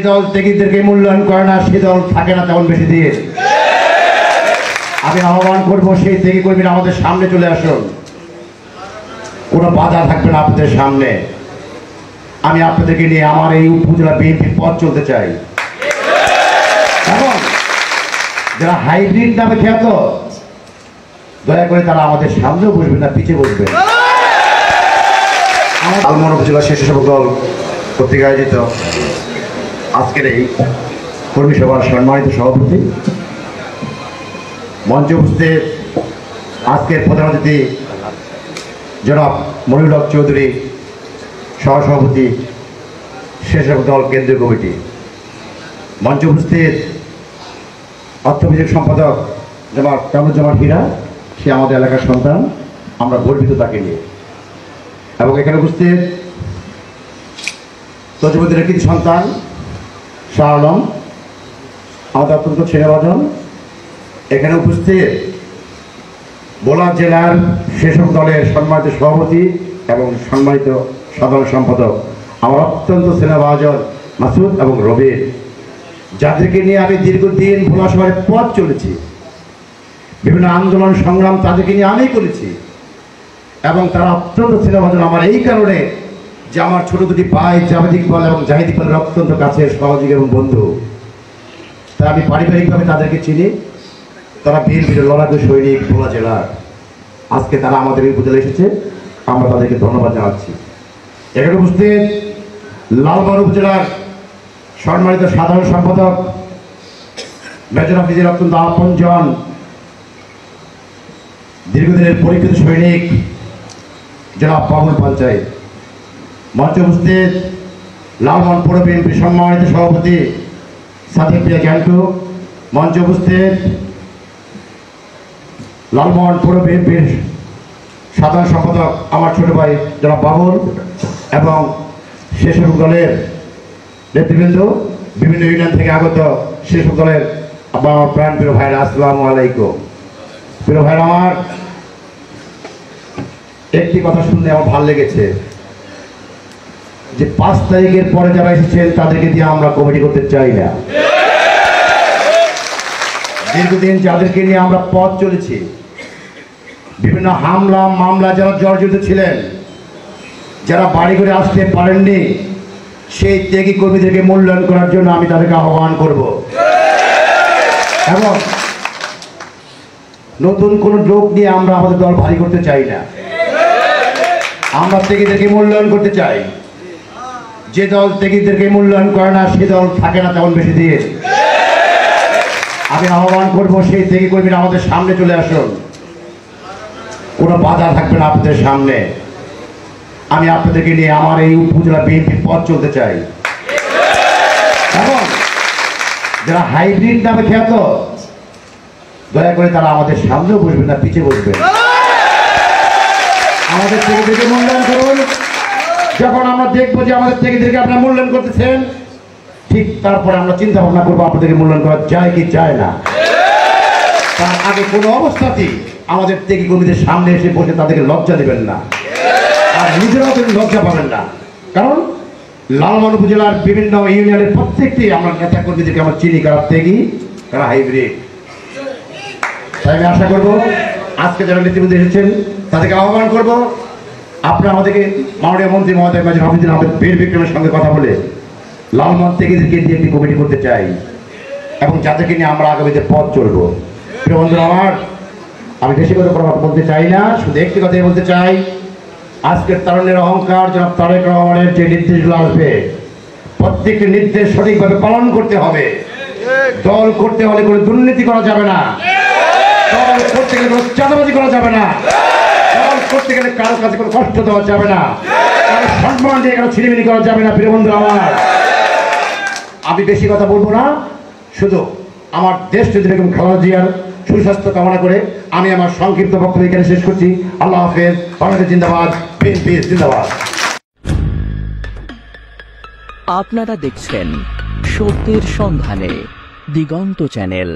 দল ত্যাগীদেরকে মূল্যায়ন করে না, সে দল থাকে না তেমন বেশি দিয়ে। আমি আহ্বান করবো সেই ত্যাগী কর্মীরা আমাদের সামনে চলে আসুন, কোনো বাধা থাকবে না আপনাদের সামনে। আমি আপনাদেরকে নিয়ে আমার এই উপজেলা বিএনপির পথ চলতে চাই। এবং যারা হাইব্রিড নামে খ্যাত, দয়া করে তারা আমাদের সামনেও বসবেন না, পিছিয়ে বসবেন। লালমোহন উপজেলা স্বেচ্ছাসেবক দল কর্তৃক আয়োজিত আজকের এই কর্মী সভার সম্মানিত সভাপতি, মঞ্চে উপস্থিত আজকের প্রধান অতিথি জনাব মনিরুল হক চৌধুরী, সহসভাপতি স্বেচ্ছাসেবক দল কেন্দ্রীয় কমিটি, মঞ্চে উপস্থিত অর্থ বিষয়ক সম্পাদক জনাব কামরুজ্জামান হীরা, সে আমাদের এলাকার সন্তান, আমরা গর্বিত তাকে নিয়ে। এবং এখানে উপস্থিত তজুমুদ্দিনের কৃতি সন্তান শাহ আলম, আমাদের অত্যন্ত স্নেহভাজন। এখানে উপস্থিত ভোলা জেলার স্বেচ্ছাসেবক দলের সম্মানিত সভাপতি এবং সম্মানিত সাধারণ সম্পাদক, আমার অত্যন্ত স্নেহভাজন মাসুদ এবং রবির, যাদেরকে নিয়ে আমি দীর্ঘদিন ভোলা শহরে পথ চলেছি, বিভিন্ন আন্দোলন সংগ্রাম তাদেরকে নিয়ে আমি করেছি। এবং তারা অত্যন্ত স্নেহভাজন আমার এই কারণে যে আমার ছোট দুটি ভাই জাভেদ ইকবাল এবং জাহিদ ইকবালের অত্যন্ত কাছের সহযোগী এবং বন্ধু। তাই আমি পারিবারিকভাবে তাদেরকে চিনি। তারা বিএনপির লড়াকু সৈনিক ভোলা জেলার। আজকে তারা আমাদের এই উপজেলা এসেছে, আমরা তাদেরকে ধন্যবাদ জানাচ্ছি। এখানে উপস্থিত লালমোহন উপজেলার সম্মানিত সাধারণ সম্পাদক মেজর হাফিজের অত্যন্ত আপনজন, দীর্ঘদিনের পরীক্ষিত সৈনিক জনাব বাবুল পঞ্চায়েত। মঞ্চে উপস্থিত লালমোহন পৌর বিএনপির সম্মানিত সভাপতি সাদিক প্রিয়া জ্ঞানটু। মঞ্চে উপস্থিত লালমোহন পৌর বিএনপির সাধারণ সম্পাদক আমার ছোট ভাই জনাব বাবুল এবং স্বেচ্ছাসেবক দলের নেতৃবৃন্দ, বিভিন্ন ইউনিয়ন থেকে আগত স্বেচ্ছাসেবক দলের আমার প্রাণ প্রিয় ভাইরা, আসসালামু আলাইকুম। প্রিয় ভাইরা আমার, একটি কথা শুনলে আমার ভালো লেগেছে যে 5 তারিখের পরে যারা এসেছেন তাদেরকে দিয়ে আমরা কমিটি করতে চাই না। দীর্ঘদিন যাদেরকে নিয়ে আমরা পথ চলেছি, বিভিন্ন হামলা মামলা যারা জর্জরিত ছিলেন, যারা বাড়ি করে আসতে পারেননি, সেই ত্যাগী কর্মীদেরকে মূল্যায়ন করার জন্য আমি তাদেরকে আহ্বান করব। এবং নতুন কোন লোক নিয়ে আমরা আমাদের দল ভারী করতে চাই না। আমরা ত্যাগীদেরকে মূল্যায়ন করতে চাই। যে দল ত্যাগীদেরকে মূল্যায়ন করে না, সে দল থাকে না তেমন বেশি দিয়ে। আমি আহ্বান করব সেই ত্যাগী কর্মীরা আমাদের সামনে চলে আসুন, কোনো বাধা থাকবে না আপনাদের সামনে। আমি আপনাদেরকে নিয়ে আমার এই উপজেলা বিএনপির পথ চলতে চাই। এবং যারা হাইব্রিড নামে খ্যাত, দয়া করে তারা আমাদের সামনেও বসবেন না, পিছিয়ে বসবেন। আমাদের ত্যাগীদেরকে মূল্যায়ন করুন। যখন আমরা দেখবো যে আমাদের ত্যাগীদেরকে আপনারা মূল্যায়ন করতেছেন, ঠিক তারপরে আমরা চিন্তা ভাবনা করবো আপনাদেরকে মূল্যায়ন করা যায় কি যায় না। তার আগে কোনো অবস্থাতেই আমাদের ত্যাগী কর্মীদের সামনে এসে বসে তাদেরকে লজ্জা দেবেন না, আর নিজেরাও তিনি লজ্জা পাবেন না। কারণ লালমোহন উপজেলার বিভিন্ন ইউনিয়নের প্রত্যেকটি আমরা নেতা কর্মীদেরকে আমরা চিনি, কারা ত্যাগী কারা হাইব্রিড। তাই আমি আশা করবো আজকে যারা নেতৃবৃন্দ এসেছেন তাদেরকে আহ্বান করবো, আপনারা আমাদেরকে মাননীয় মন্ত্রী মহোদয় মেজর হাফিজুল আহমেদ বীর বিক্রমের সঙ্গে কথা বলে লালমোহন ত্যাগীদেরকে দিয়ে একটি কমিটি করতে চাই এবং যাদেরকে নিয়ে আমরা আগামীতে পথ চলবো। প্রিয় বন্ধুরা আমার, আমি বেশি কথা বলতে চাই না, শুধু একটি কথাই বলতে চাই। আজকের তারুণ্যের অহংকার জনাব তারেক রহমানের যে নির্দেশগুলো আসবে, প্রত্যেকটি নির্দেশ সঠিকভাবে পালন করতে হবে। দল করতে হলে কোনো দুর্নীতি করা যাবে না, দল করতে গেলে কোনো চাঁদাবাজি করা যাবে না, দল করতে গেলে কারো কাছে কোনো কষ্ট দেওয়া যাবে না, কারো সম্মান দিয়ে কারো ছিনিমিনি করা যাবে না। প্রিয় বন্ধু আমার, আমি বেশি কথা বলবো না, শুধু আমার দেশ যদি এরকম খালেদা জিয়ার সুস্বাস্থ্য কামনা করে আমি আমার সংক্ষিপ্ত বক্তব্য এখানে শেষ করছি। আল্লাহ হাফেজ। বাংলাদেশ জিন্দাবাদ, বিএনপি জিন্দাবাদ। আপনারা দেখছেন সত্যের সন্ধানে দিগন্ত চ্যানেল।